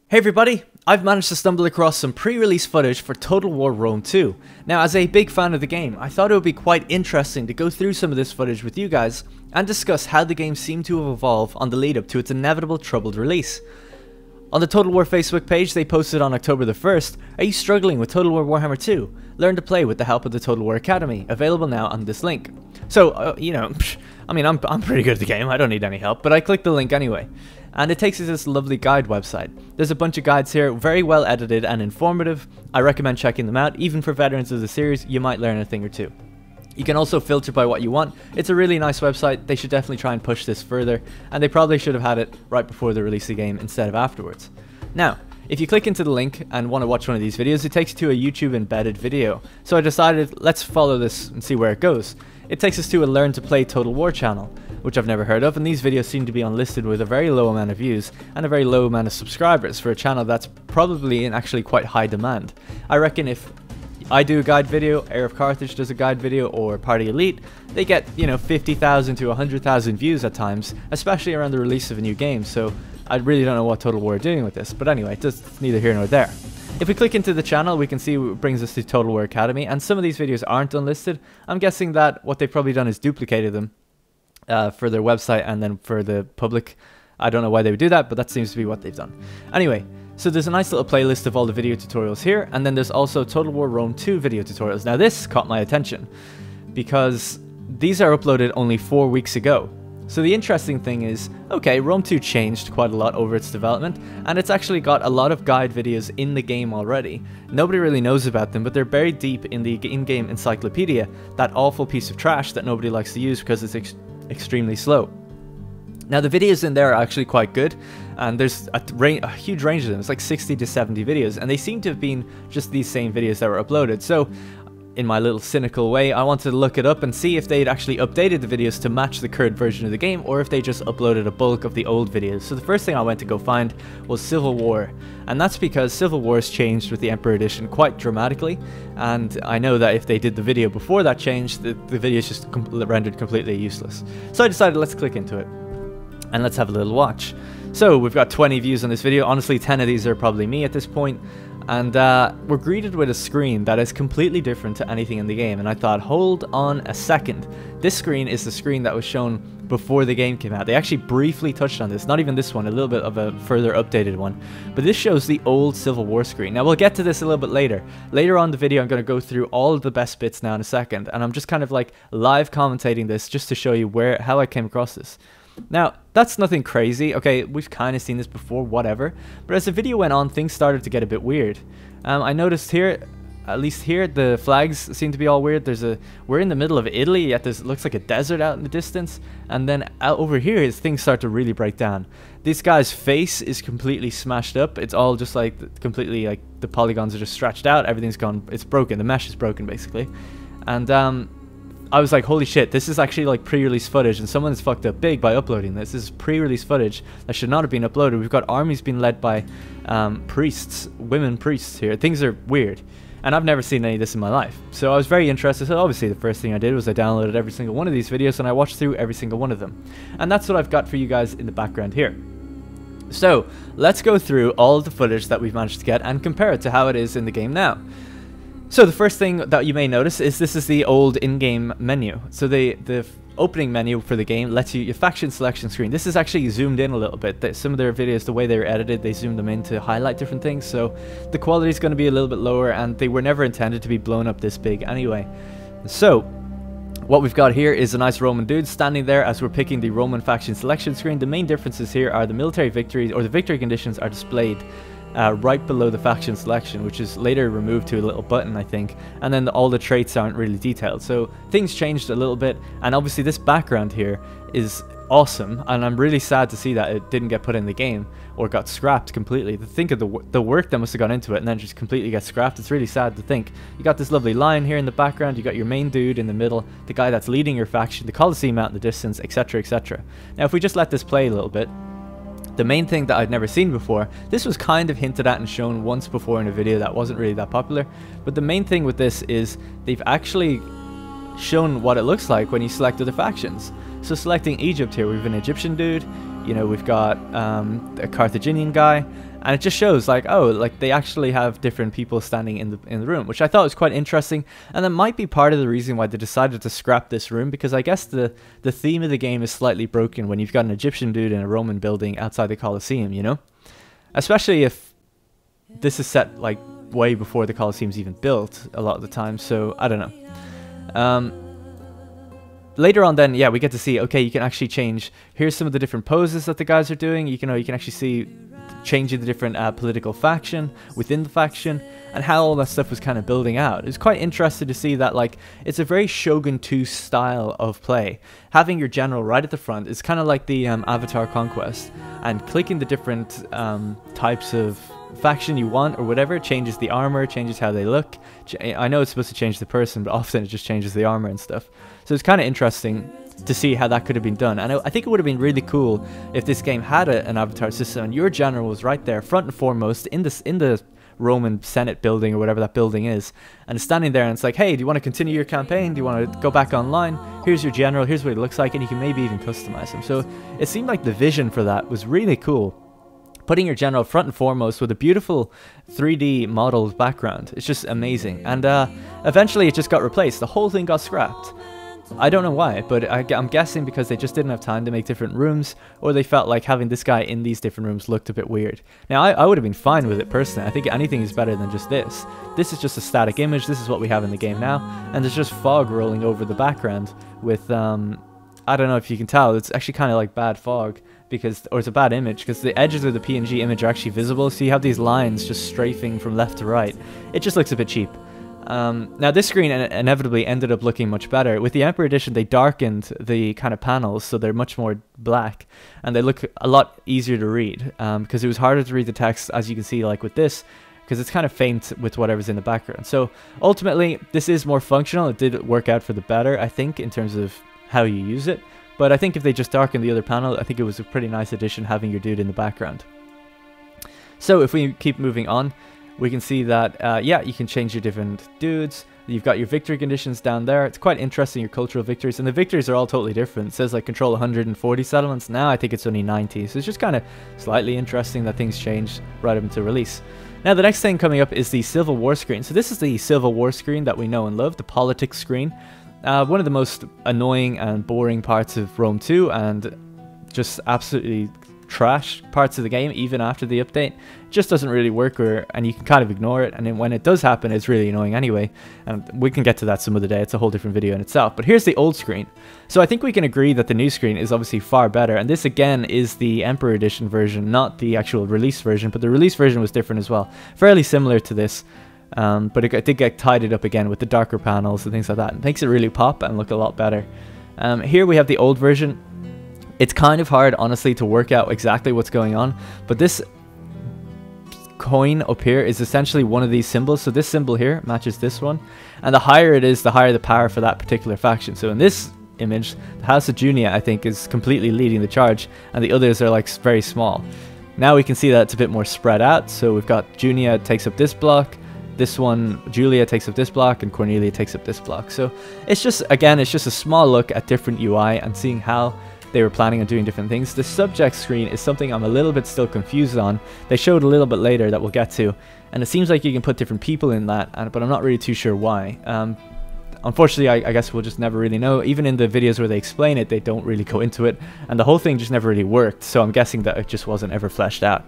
Hey everybody, I've managed to stumble across some pre-release footage for Total War Rome 2. Now, as a big fan of the game, I thought it would be quite interesting to go through some of this footage with you guys and discuss how the game seemed to have evolved on the lead up to its inevitable troubled release. On the Total War Facebook page they posted on October the 1st, "Are you struggling with Total War Warhammer 2? Learn to play with the help of the Total War Academy, available now on this link." So, I'm pretty good at the game, I don't need any help, but I clicked the link anyway. And it takes us to this lovely guide website. There's a bunch of guides here, very well edited and informative. I recommend checking them out. Even for veterans of the series, you might learn a thing or two. You can also filter by what you want. It's a really nice website. They should definitely try and push this further, and they probably should have had it right before the release of the game instead of afterwards. Now, if you click into the link and want to watch one of these videos, it takes you to a YouTube embedded video. So I decided, let's follow this and see where it goes. It takes us to a Learn to Play Total War channel, which I've never heard of, and these videos seem to be unlisted with a very low amount of views and a very low amount of subscribers for a channel that's probably in actually quite high demand. I reckon if I do a guide video, Heir of Carthage does a guide video, or Party Elite, they get, 50,000 to 100,000 views at times, especially around the release of a new game, so I really don't know what Total War are doing with this, but anyway, it's neither here nor there. If we click into the channel, we can see it brings us to Total War Academy, and some of these videos aren't unlisted. I'm guessing that what they've probably done is duplicated them for their website and then for the public. I don't know why they would do that, but that seems to be what they've done. Anyway, so there's a nice little playlist of all the video tutorials here, and then there's also Total War Rome 2 video tutorials. Now this caught my attention because these are uploaded only 4 weeks ago. So the interesting thing is, okay, Rome 2 changed quite a lot over its development, and it's actually got a lot of guide videos in the game already. Nobody really knows about them, but they're buried deep in the in-game encyclopedia, that awful piece of trash that nobody likes to use because it's extremely slow. Now the videos in there are actually quite good, and there's a huge range of them. It's like 60 to 70 videos, and they seem to have been just these same videos that were uploaded. So in my little cynical way, I wanted to look it up and see if they'd actually updated the videos to match the current version of the game, or if they just uploaded a bulk of the old videos. So the first thing I went to go find was Civil War, and that's because Civil War has changed with the Emperor Edition quite dramatically, and I know that if they did the video before that change, the video is just rendered completely useless. So I decided, let's click into it and let's have a little watch. So we've got 20 views on this video. Honestly, 10 of these are probably me at this point. And we're greeted with a screen that is completely different to anything in the game. And I thought, hold on a second. This screen is the screen that was shown before the game came out. They actually briefly touched on this. Not even this one, a little bit of a further updated one. But this shows the old Civil War screen. Now, we'll get to this a little bit later. Later on in the video, I'm going to go through all of the best bits now in a second. And I'm just kind of like live commentating this just to show you how I came across this. Now, that's nothing crazy. Okay, we've kind of seen this before, whatever. But as the video went on, things started to get a bit weird. I noticed here, at least here, the flags seem to be all weird. We're in the middle of Italy, yet it looks like a desert out in the distance. And then out over here, things start to really break down. This guy's face is completely smashed up. It's all just like completely like the polygons are just stretched out. Everything's gone. It's broken. The mesh is broken basically. And I was like, holy shit, this is actually like pre-release footage, and someone's fucked up big by uploading this. This is pre-release footage that should not have been uploaded. We've got armies being led by priests, women priests here. Things are weird, and I've never seen any of this in my life. So I was very interested. So obviously the first thing I did was I downloaded every single one of these videos, and I watched through every single one of them. And that's what I've got for you guys in the background here. So let's go through all of the footage that we've managed to get and compare it to how it is in the game now. So the first thing that you may notice is this is the old in-game menu. So the opening menu for the game lets you your faction selection screen. This is actually zoomed in a little bit. Some of their videos, the way they were edited, they zoomed them in to highlight different things. So the quality is going to be a little bit lower, and they were never intended to be blown up this big anyway. So what we've got here is a nice Roman dude standing there as we're picking the Roman faction selection screen. The main differences here are the military victories, or the victory conditions, are displayed right below the faction selection, which is later removed to a little button, I think, and then all the traits aren't really detailed. So things changed a little bit, and obviously this background here is awesome, and I'm really sad to see that it didn't get put in the game or got scrapped completely. To think of the work that must have gone into it and then just completely get scrapped, it's really sad to think. You got this lovely line here in the background, you got your main dude in the middle, the guy that's leading your faction, the Colosseum out in the distance, etc, etc. Now if we just let this play a little bit, the main thing that I'd never seen before, this was kind of hinted at and shown once before in a video that wasn't really that popular, but the main thing with this is they've actually shown what it looks like when you select other factions. So selecting Egypt here, we have an Egyptian dude, you know, we've got a Carthaginian guy, and it just shows like, oh, like they actually have different people standing in the room, which I thought was quite interesting, and that might be part of the reason why they decided to scrap this room, because I guess the theme of the game is slightly broken when you've got an Egyptian dude in a Roman building outside the Colosseum, you know? Especially if this is set like way before the Colosseum's even built a lot of the time, so I don't know. Later on then, yeah, we get to see, okay, you can actually change, here's some of the different poses that the guys are doing. You can actually see changing the different political faction within the faction, and how all that stuff was kind of building out. It's quite interesting to see that, like, it's a very Shogun 2 style of play. Having your general right at the front is kind of like the Avatar Conquest, and clicking the different types of faction you want or whatever changes the armor, changes how they look. I know it's supposed to change the person, but often it just changes the armor and stuff. So it's kind of interesting to see how that could have been done. And I think it would have been really cool if this game had an avatar system and your general was right there front and foremost in the Roman Senate building or whatever that building is, and standing there, and it's like, hey, do you want to continue your campaign? Do you want to go back online? Here's your general, here's what he looks like, and you can maybe even customize him. So it seemed like the vision for that was really cool. Putting your general front and foremost with a beautiful 3D modeled background. It's just amazing. And eventually it just got replaced. The whole thing got scrapped. I don't know why, but I'm guessing because they just didn't have time to make different rooms, or they felt like having this guy in these different rooms looked a bit weird. Now, I would have been fine with it personally. I think anything is better than just this. This is just a static image. This is what we have in the game now, and there's just fog rolling over the background with, I don't know if you can tell, it's actually kind of like bad fog, because, or it's a bad image, because the edges of the PNG image are actually visible, so you have these lines just strafing from left to right. It just looks a bit cheap. Now this screen inevitably ended up looking much better. With the Emperor Edition, they darkened the kind of panels, so they're much more black, and they look a lot easier to read, because it was harder to read the text, as you can see, like with this, because it's kind of faint with whatever's in the background. So ultimately, this is more functional. It did work out for the better, I think, in terms of how you use it. But I think if they just darkened the other panel, I think it was a pretty nice addition having your dude in the background. So if we keep moving on, we can see that, yeah, you can change your different dudes. You've got your victory conditions down there. It's quite interesting, your cultural victories. And the victories are all totally different. It says, like, control 140 settlements. Now I think it's only 90. So it's just kind of slightly interesting that things change right up until release. Now, the next thing coming up is the Civil War screen. So this is the Civil War screen that we know and love, the politics screen. One of the most annoying and boring parts of Rome 2, and just absolutely trash parts of the game, even after the update. It just doesn't really work, and you can kind of ignore it, and then when it does happen, it's really annoying anyway, and we can get to that some other day. It's a whole different video in itself. But here's the old screen. So I think we can agree that the new screen is obviously far better, and this again is the Emperor Edition version, not the actual release version, but the release version was different as well. Fairly similar to this. But it did get tidied up again with the darker panels and things like that. It makes it really pop and look a lot better. Here we have the old version. It's kind of hard, honestly, to work out exactly what's going on, but this coin up here is essentially one of these symbols. So this symbol here matches this one, and the higher it is, the higher the power for that particular faction. So in this image, the House of Junia, I think, is completely leading the charge, and the others are like very small. Now we can see that it's a bit more spread out. So we've got Junia takes up this block, this one, Julia, takes up this block, and Cornelia takes up this block. So it's just, again, it's just a small look at different UI and seeing how they were planning on doing different things. The subject screen is something I'm a little bit still confused on. They showed a little bit later that we'll get to, and it seems like you can put different people in that, but I'm not really too sure why. Unfortunately, I guess we'll just never really know. Even in the videos where they explain it, they don't really go into it, and the whole thing just never really worked, so I'm guessing that it just wasn't ever fleshed out.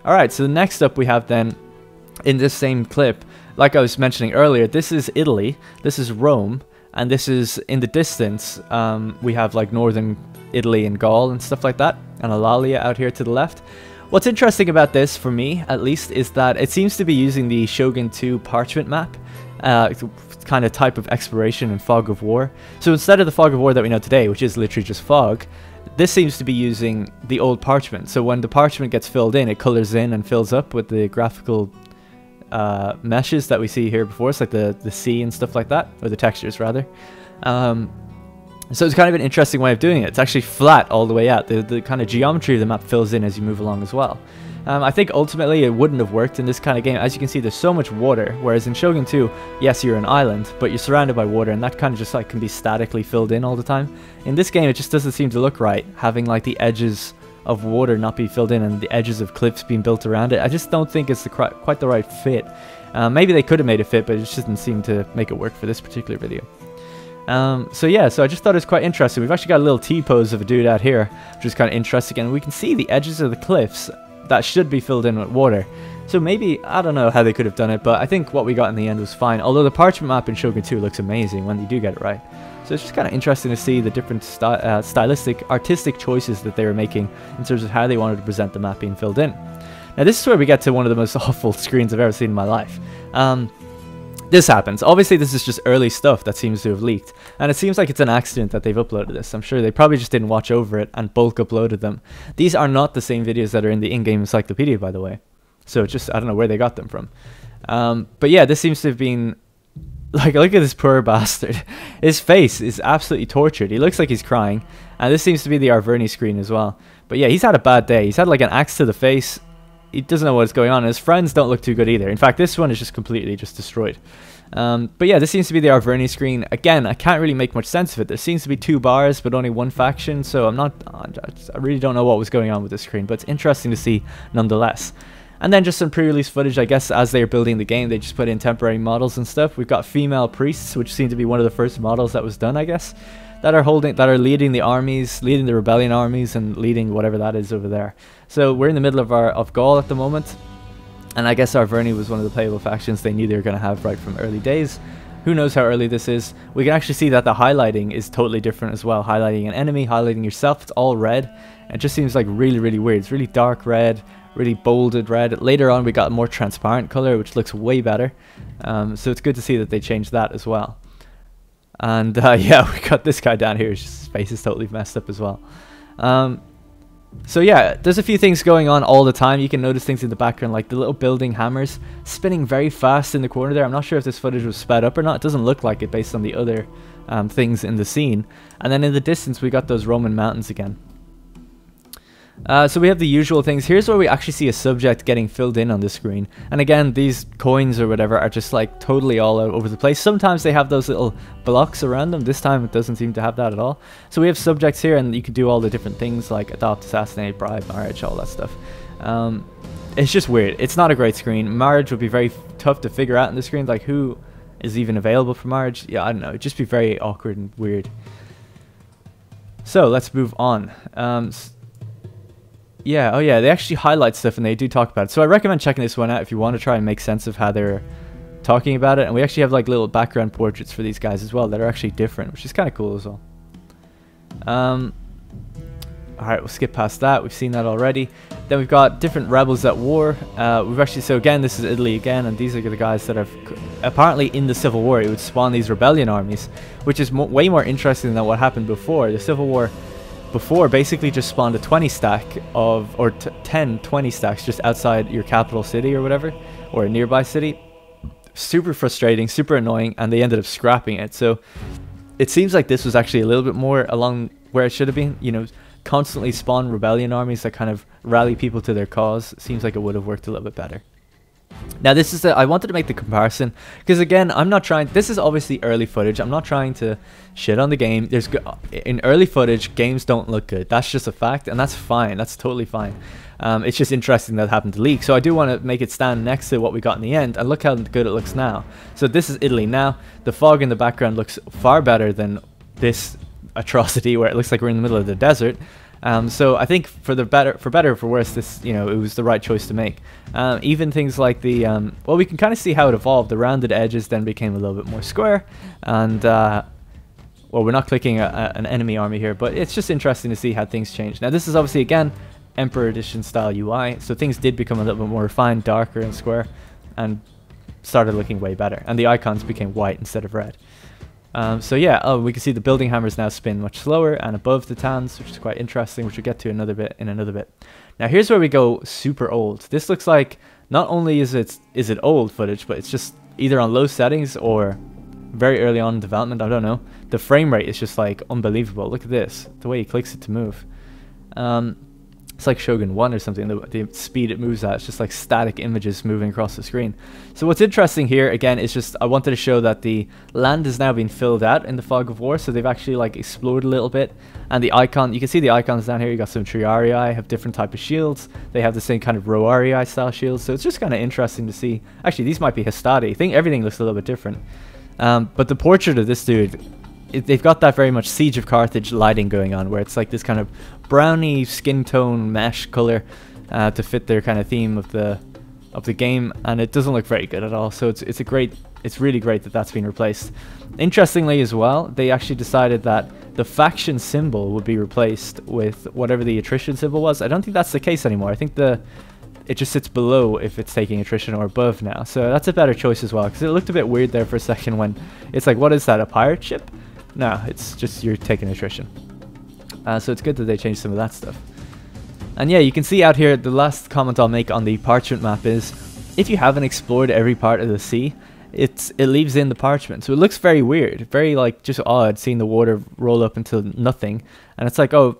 Alright, so the next up we have then, in this same clip, like I was mentioning earlier, this is Italy, this is Rome, and this is, in the distance, we have like northern Italy and Gaul and stuff like that, and Alalia out here to the left. What's interesting about this, for me at least, is that it seems to be using the Shogun 2 parchment map, kind of type of exploration and fog of war. So instead of the fog of war that we know today, which is literally just fog, this seems to be using the old parchment. So when the parchment gets filled in, it colors in and fills up with the graphical meshes that we see here before. It's like the sea and stuff like that, or the textures rather. So it's kind of an interesting way of doing it. It's actually flat all the way out. The kind of geometry of the map fills in as you move along as well. I think ultimately it wouldn't have worked in this kind of game. As you can see, there's so much water, whereas in Shogun 2, yes, you're an island, but you're surrounded by water, and that kind of just like can be statically filled in all the time. In this game, it just doesn't seem to look right, having like the edges of water not be filled in and the edges of cliffs being built around it. I just don't think it's quite the right fit. Maybe they could have made it fit, but it just didn't seem to make it work for this particular video. So yeah, so I just thought it was quite interesting. We've actually got a little T-pose of a dude out here, which is kind of interesting, and we can see the edges of the cliffs that should be filled in with water. So maybe, I don't know how they could have done it, but I think what we got in the end was fine. Although the parchment map in Shogun 2 looks amazing when they do get it right. So it's just kind of interesting to see the different stylistic, artistic choices that they were making in terms of how they wanted to present the map being filled in. Now this is where we get to one of the most awful screens I've ever seen in my life. This happens. Obviously this is just early stuff that seems to have leaked, and it seems like it's an accident that they've uploaded this. I'm sure they probably just didn't watch over it and bulk uploaded them. These are not the same videos that are in the in-game encyclopedia, by the way. So just, I don't know where they got them from. But yeah, this seems to have been, like, look at this poor bastard. His face is absolutely tortured. He looks like he's crying, and this seems to be the Arverni screen as well. But yeah, he's had a bad day. He's had like an axe to the face. He doesn't know what's going on. His friends don't look too good either. In fact, this one is just completely just destroyed. But yeah, this seems to be the Arverni screen. Again, I can't really make much sense of it. There seems to be 2 bars, but only 1 faction. So I really don't know what was going on with this screen, but it's interesting to see nonetheless. And then just some pre-release footage, I guess, as they're building the game, they just put in temporary models and stuff. We've got female priests, which seem to be one of the first models that was done, I guess, that are leading the armies, leading the rebellion armies, and leading whatever that is over there. So we're in the middle of Gaul at the moment, and I guess Arverni was one of the playable factions they knew they were going to have right from early days. Who knows how early this is? We can actually see that the highlighting is totally different as well. Highlighting an enemy, highlighting yourself, it's all red. It just seems like really, really weird. It's really dark red, really bolded red. Later on we got a more transparent color, which looks way better. So it's good to see that they changed that as well. And yeah, we got this guy down here. His face is totally messed up as well. So yeah, there's a few things going on all the time. You can notice things in the background, like the little building hammers spinning very fast in the corner there. I'm not sure if this footage was sped up or not. It doesn't look like it based on the other things in the scene. And then in the distance we got those Roman mountains again. So we have the usual things. Here's where we actually see a subject getting filled in on the screen. And again, these coins or whatever are just like totally all over the place. Sometimes they have those little blocks around them. This time it doesn't seem to have that at all. So we have subjects here, and you can do all the different things like adopt, assassinate, bribe, marriage, all that stuff. It's just weird. It's not a great screen. Marriage would be very tough to figure out in the screen. Like, who is even available for marriage? Yeah, I don't know. It'd just be very awkward and weird. So let's move on. Yeah, oh yeah, they actually highlight stuff and they do talk about it. So I recommend checking this one out if you want to try and make sense of how they're talking about it. And we actually have like little background portraits for these guys as well that are actually different, which is kind of cool as well. Alright, we'll skip past that. We've seen that already. Then we've got different rebels at war. We've actually, so again, this is Italy again, and these are the guys that have apparently in the Civil War, it would spawn these rebellion armies, which is way more interesting than what happened before. The Civil War before basically just spawned a 20 stack of, or 10 20 stacks just outside your capital city or whatever, or a nearby city. Super frustrating, super annoying, and they ended up scrapping it. So it seems like this was actually a little bit more along where it should have been, you know, constantly spawn rebellion armies that kind of rally people to their cause. It seems like it would have worked a little bit better. Now this is I wanted to make the comparison because again, I'm not trying, this is obviously early footage. I'm not trying to shit on the game. In early footage, games don't look good. That's just a fact, and that's fine. That's totally fine. It's just interesting that it happened to leak. So I do want to make it stand next to what we got in the end, and look how good it looks now. So this is Italy now. The fog in the background looks far better than this atrocity where it looks like we're in the middle of the desert. So I think for better or for worse, this, you know, it was the right choice to make. Even things like the well, we can kind of see how it evolved. The rounded edges then became a little bit more square, and well, we're not clicking an enemy army here, but it's just interesting to see how things change. Now this is obviously again Emperor Edition style UI, so things did become a little bit more refined, darker and square, and started looking way better. And the icons became white instead of red. So yeah, we can see the building hammers now spin much slower and above the tans, which is quite interesting, which we'll get to in another bit. Now here's where we go super old. This looks like not only is it old footage, but it's just either on low settings or very early on in development. I don't know. The frame rate is just like unbelievable. Look at this, the way he clicks it to move. It's like Shogun 1 or something, the speed it moves at. It's just like static images moving across the screen. So what's interesting here, again, is just I wanted to show that the land is now being filled out in the Fog of War. So they've actually like explored a little bit. And the icon, you can see the icons down here. You got some Triarii, have different type of shields. They have the same kind of Roarii style shields. So it's just kind of interesting to see. Actually, these might be Hastati. I think everything looks a little bit different. But the portrait of this dude, they've got that very much Siege of Carthage lighting going on, where it's like this kind of browny skin tone mesh color to fit their kind of theme of the game, and it doesn't look very good at all. So it's really great that that's been replaced. Interestingly as well, they actually decided that the faction symbol would be replaced with whatever the attrition symbol was. I don't think that's the case anymore. I think it just sits below if it's taking attrition, or above now. So that's a better choice as well, because it looked a bit weird there for a second when it's like, what is that, a pirate ship? No, it's just you're taking attrition. So it's good that they changed some of that stuff. And yeah, you can see out here, the last comment I'll make on the parchment map is, if you haven't explored every part of the sea, it leaves in the parchment. So it looks very weird, very like just odd seeing the water roll up into nothing. And it's like, oh,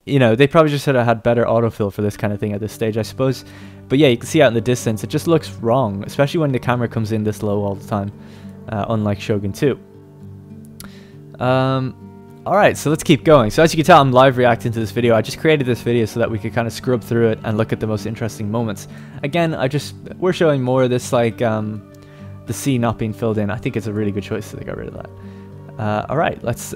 you know, they probably just should have had better autofill for this kind of thing at this stage, I suppose. But yeah, you can see out in the distance, it just looks wrong, especially when the camera comes in this low all the time, unlike Shogun 2. Alright, so let's keep going. So as you can tell, I'm live reacting to this video. I just created this video so that we could kind of scrub through it and look at the most interesting moments. Again, we're showing more of this, like, the sea not being filled in. I think it's a really good choice that they got rid of that. Alright, let's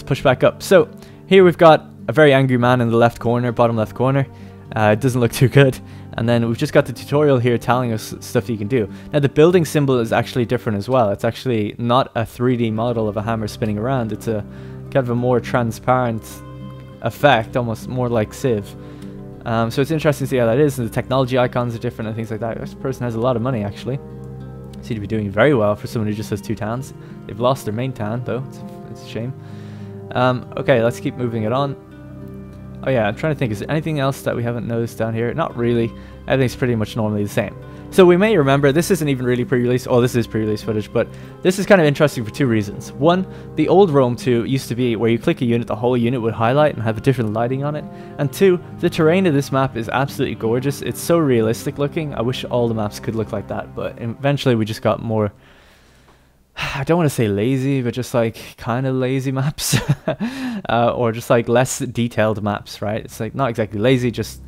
push back up. So here we've got a very angry man in the left corner, bottom left corner. It doesn't look too good. And then we've just got the tutorial here telling us stuff you can do. Now the building symbol is actually different as well. It's actually not a 3D model of a hammer spinning around. It's a kind of a more transparent effect, almost more like Civ. So it's interesting to see how that is. And the technology icons are different and things like that. This person has a lot of money actually. Seem to be doing very well for someone who just has 2 towns. They've lost their main town though. It's a shame. Okay, let's keep moving it on. Oh yeah, I'm trying to think, is there anything else that we haven't noticed down here? Not really. Everything's pretty much normally the same. So we may remember, this isn't even really pre-release. Oh, this is pre-release footage, but this is kind of interesting for 2 reasons. One, the old Rome 2 used to be where you click a unit, the whole unit would highlight and have a different lighting on it. And 2, the terrain of this map is absolutely gorgeous. It's so realistic looking. I wish all the maps could look like that, but eventually we just got more, I don't want to say lazy, but just like kind of lazy maps. Or just like less detailed maps, right? It's like not exactly lazy, just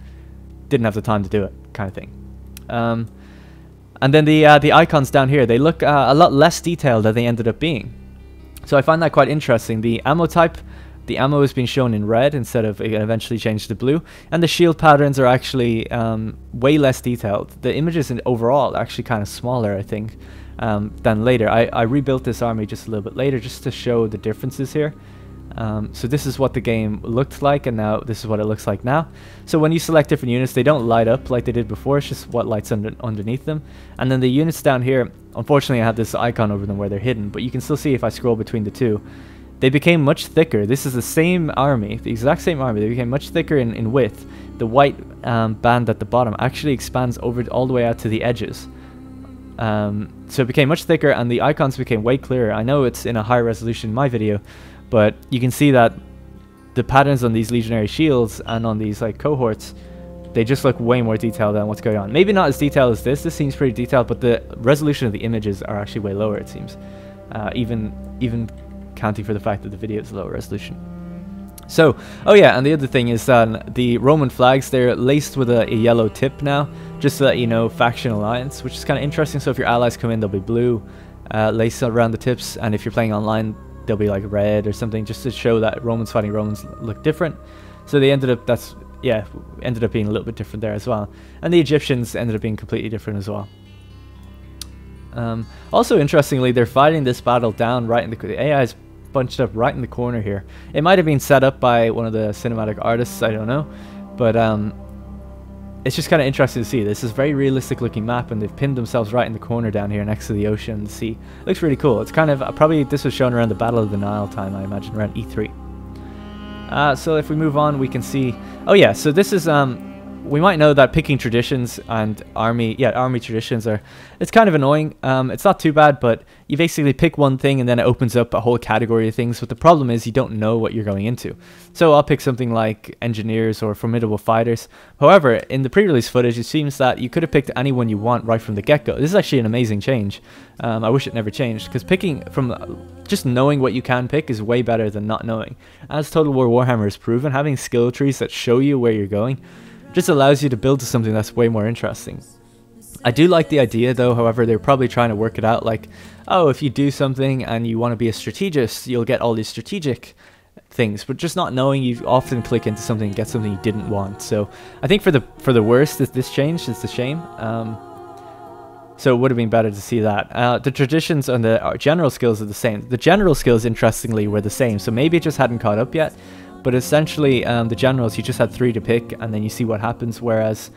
didn't have the time to do it kind of thing. And then the icons down here, they look a lot less detailed than they ended up being. So I find that quite interesting. The ammo type, the ammo has been shown in red instead of it eventually changed to blue. And the shield patterns are actually way less detailed. The images overall are actually kind of smaller, I think. Than later. I rebuilt this army just a little bit later just to show the differences here. So this is what the game looked like, and now this is what it looks like now. So when you select different units, they don't light up like they did before. It's just what lights underneath them. And then the units down here, unfortunately I have this icon over them where they're hidden, but you can still see if I scroll between the two, they became much thicker. This is the same army, the exact same army. They became much thicker in width. The white band at the bottom actually expands over all the way out to the edges. So it became much thicker and the icons became way clearer. I know it's in a higher resolution in my video, but you can see that the patterns on these legionary shields and on these like cohorts, they just look way more detailed than what's going on. Maybe not as detailed as this. This seems pretty detailed, but the resolution of the images are actually way lower, it seems. Even counting for the fact that the video is lower resolution. So, oh yeah, and the other thing is that the Roman flags, they're laced with a yellow tip now, just so that you know faction alliance, which is kind of interesting. So if your allies come in, they'll be blue, laced around the tips, and if you're playing online, they'll be like red or something, just to show that Romans fighting Romans look different. So they ended up, ended up being a little bit different there as well. And the Egyptians ended up being completely different as well. Also, interestingly, they're fighting this battle down right in the AI is bunched up right in the corner here. It might have been set up by one of the cinematic artists, I don't know, but it's just kind of interesting to see. This is a very realistic looking map, and they've pinned themselves right in the corner down here next to the ocean and the sea. It looks really cool. It's kind of probably this was shown around the Battle of the Nile time, I imagine, around E3. So if we move on, we can see, oh yeah, so this is we might know that picking traditions and army traditions it's kind of annoying. It's not too bad, but you basically pick one thing and then it opens up a whole category of things. But the problem is you don't know what you're going into. So I'll pick something like engineers or formidable fighters. However, in the pre-release footage, it seems that you could have picked anyone you want right from the get-go. This is actually an amazing change. I wish it never changed, because picking from just knowing what you can pick is way better than not knowing. As Total War Warhammer has proven, having skill trees that show you where you're going just allows you to build to something that's way more interesting. I do like the idea though, however, they're probably trying to work it out like, oh, if you do something and you want to be a strategist, you'll get all these strategic things, but just not knowing, you often click into something and get something you didn't want. So I think for the worst is this change. It's a shame. So it would have been better to see that. The traditions and the general skills are the same. The general skills, interestingly, were the same, so maybe it just hadn't caught up yet. But essentially, the generals, you just had 3 to pick, and then you see what happens. Whereas,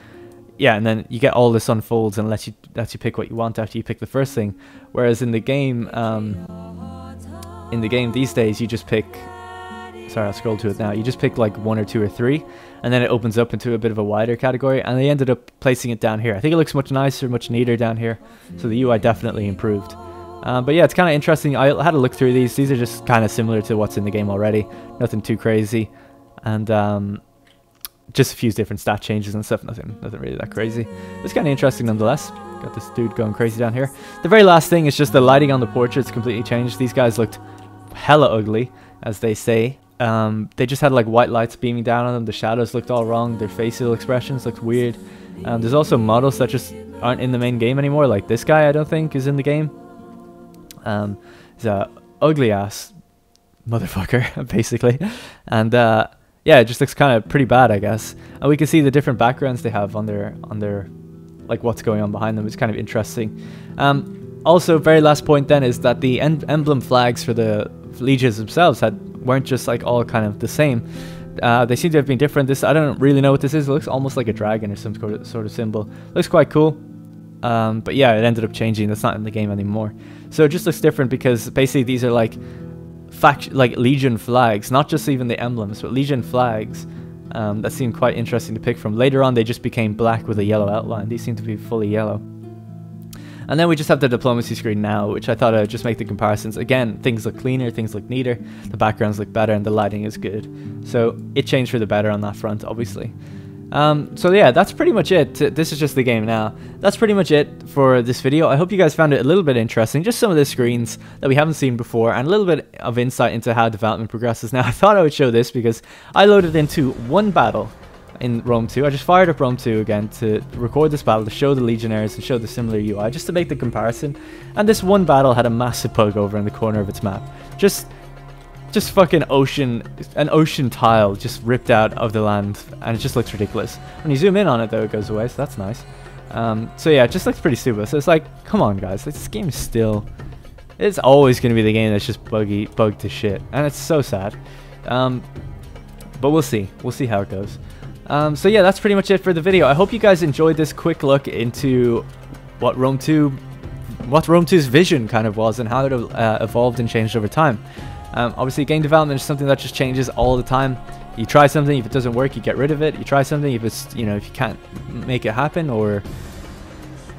yeah, and then you get all this unfolds and lets you pick what you want after you pick the first thing. Whereas in the game these days, you just pick. Sorry, I'll scroll to it now. You just pick like 1 or 2 or 3, and then it opens up into a bit of a wider category. And they ended up placing it down here. I think it looks much nicer, much neater down here. So the UI definitely improved. But yeah, it's kind of interesting. I had a look through these. These are just kind of similar to what's in the game already. Nothing too crazy. And just a few different stat changes and stuff. Nothing really that crazy. It's kind of interesting nonetheless. Got this dude going crazy down here. The very last thing is just the lighting on the portraits completely changed. These guys looked hella ugly, as they say. They just had like white lights beaming down on them. The shadows looked all wrong. Their facial expressions looked weird. There's also models that just aren't in the main game anymore. Like this guy, I don't think is in the game. He's a ugly ass motherfucker, basically. And yeah, it just looks kind of pretty bad, I guess. And we can see the different backgrounds they have on their like what's going on behind them. It's kind of interesting. Also, very last point then is that the emblem flags for the legions themselves weren't just like all kind of the same. They seem to have been different. This, I don't really know what this is. It looks almost like a dragon or some sort of symbol. Looks quite cool. But yeah, it ended up changing. That's not in the game anymore. So it just looks different because basically these are like legion flags, not just even the emblems, but legion flags. That seemed quite interesting to pick from. Later on, they just became black with a yellow outline. These seem to be fully yellow. And then we just have the diplomacy screen now, which I thought I'd just make the comparisons. Again, things look cleaner, things look neater, the backgrounds look better, and the lighting is good. So it changed for the better on that front, obviously. So yeah, that's pretty much it. This is just the game now. That's pretty much it for this video. I hope you guys found it a little bit interesting. Just some of the screens that we haven't seen before, and a little bit of insight into how development progresses. Now, I thought I would show this because I loaded into one battle in Rome 2. I just fired up Rome 2 again to record this battle, to show the legionnaires and show the similar UI, just to make the comparison. And this one battle had a massive bug over in the corner of its map. Just fucking an ocean tile just ripped out of the land, and it just looks ridiculous. When you zoom in on it though, it goes away, so that's nice. So yeah, it just looks pretty stupid. So it's like, come on guys, this game is still, it's always going to be the game that's just bugged to shit, and it's so sad. But we'll see how it goes. So yeah, that's pretty much it for the video. I hope you guys enjoyed this quick look into what Rome 2's vision kind of was, and how it evolved and changed over time. Obviously, game development is something that just changes all the time. You try something, if it doesn't work, you get rid of it. You try something, if it's, if you can't make it happen, or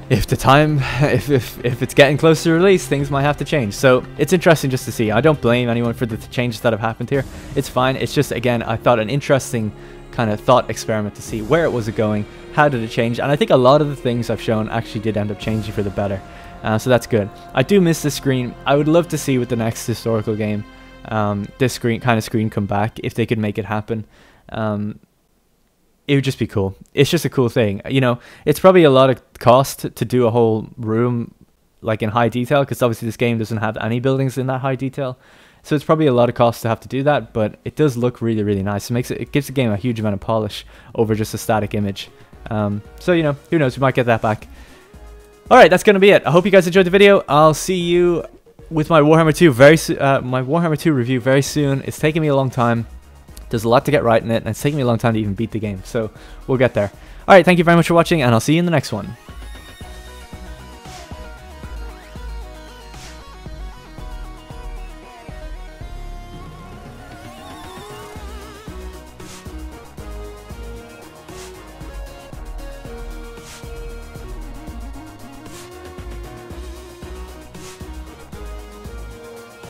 if the time, if it's getting close to release, things might have to change. So it's interesting just to see. I don't blame anyone for the changes that have happened here. It's fine. It's just, again, I thought an interesting kind of thought experiment to see where it was going, how did it change, and I think a lot of the things I've shown actually did end up changing for the better. So that's good. I do miss this screen. I would love to see with the next historical game this kind of screen come back, if they could make it happen. It would just be cool. It's just a cool thing. It's probably a lot of cost to do a whole room like in high detail, because obviously this game doesn't have any buildings in that high detail. So it's probably a lot of cost to have to do that, but it does look really, really nice. It gives the game a huge amount of polish over just a static image. So who knows, we might get that back. Alright, that's gonna be it. I hope you guys enjoyed the video. I'll see you with my Warhammer 2 review very soon. It's taking me a long time. There's a lot to get right in it, and it's taking me a long time to even beat the game. So we'll get there. Alright, thank you very much for watching, and I'll see you in the next one.